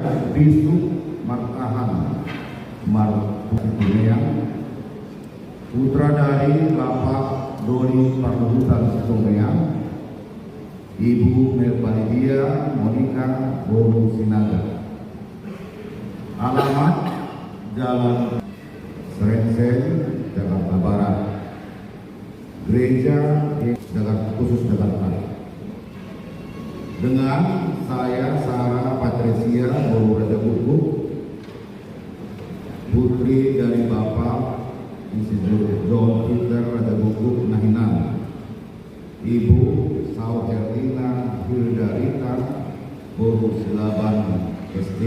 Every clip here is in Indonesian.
Bisu Martahan Martukuneang, putra dari Bapak Doni Parluhutan Sitomeang, Ibu Melvalidia Monika Boru Sinaga. Alamat Jalan Srenseng, Jakarta Barat. Gereja Jakarta Khusus Jakarta. Dengan saya Sarah Patricia Boru Raja Guguk, putri dari Bapak Insinyur John Peter Raja Guguk Nahinan, Ibu Saud Herlina Hildarita Boru Silaban SD,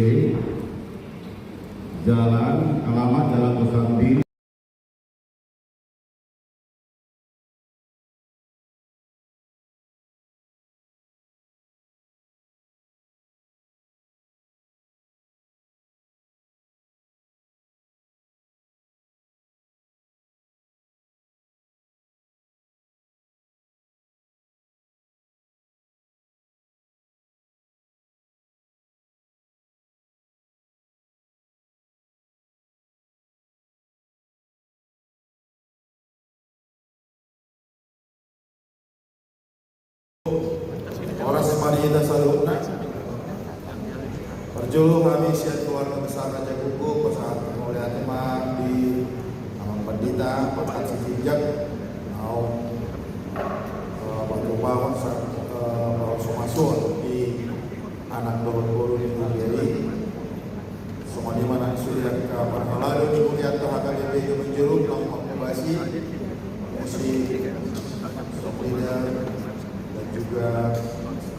alamat Jalan Kosambi, Oras Marita Salutna Perjulu kami siap keluarga besar Raja Guguk bersama oleh Atima di Amang Pandita Pakat Sijak mau bangun Somasun di anak Dohon di Hariari semua di mana sudah ke Parhalalu di Kuliah Tahakal yang menjeruk Nampak Mubasi Musi Sobrida dan juga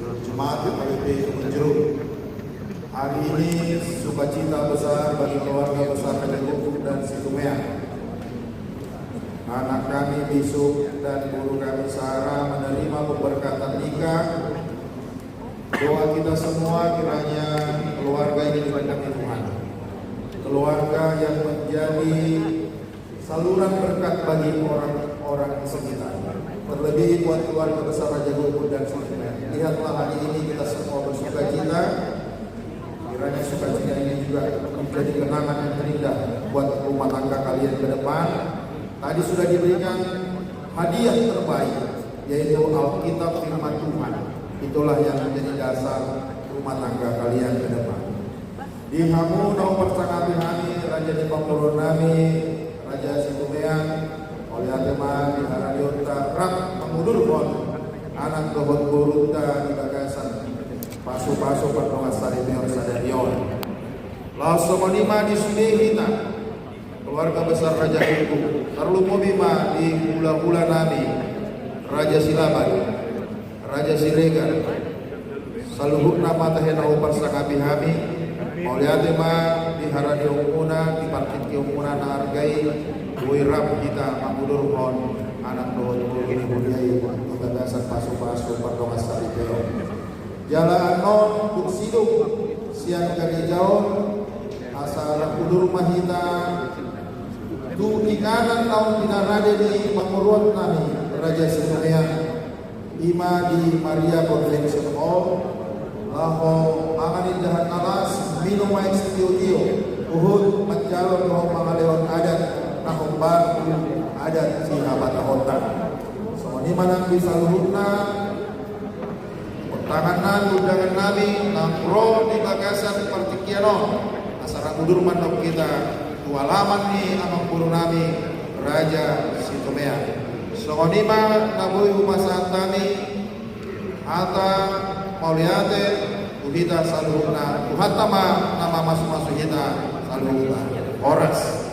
Jemaat KBP Menjeruk. Hari ini sukacita besar bagi keluarga besar Raja Guguk dan Situmeang. Anak kami Bisu dan guru kami Sarah menerima pemberkatan nikah. Doa kita semua kiranya keluarga ini diberkati Tuhan. Keluarga yang menjadi saluran berkat bagi orang-orang sekitar. Terlebih buat keluarga besar Raja Guguk dan Situmeang. Lihatlah hari ini kita semua bersuka cita. Kiranya sukacita ini juga menjadi kenangan yang terindah buat rumah tangga kalian ke depan. Tadi sudah diberikan hadiah terbaik, yaitu Alkitab Firman Tuhan. Itulah yang menjadi dasar rumah tangga kalian ke depan. Di hamu nau persangapi kami Raja di Pangkulun nami Raja Situmeang oleh Atema di Haradiota Rak Mengudurkon anak Dohon Borunta di Bagasan pasu-pasu pertongas sari meor sadarion langsung menima di Sulehita keluarga besar Raja Guguk terlumo bima di hula-hula nami Raja Silaban Raja Siregar saluhuk nama tahenau persakapi hami oleh Atema di Haradiota di parkit keumuna na hargai Wirab kita Mengudurkon anak Dohon Borunta budaya kita dasar pasu-pasu pertongas sari meor Jalan non Buksiduk siang kali jauh asal kudur mahita tu ikanan tahun pinarade di Panguruan nami Raja Situmeang ima di Maria Convention Hall laho manganin dahan nalas minum air setio-tio uhud menjalon roh mangaleon adat nakumbar adat si habat-ahotan so di mana bisa luhutna tanganan undangan nabi nangro di Bagasan Partikiano asara kudur mandok kita tualaman ni amang guru nabi Raja Situmeang songonima nabuy umasan kami ata mauliate uhita saluhna uhatama nama masuk-masuk kita saluhna oras.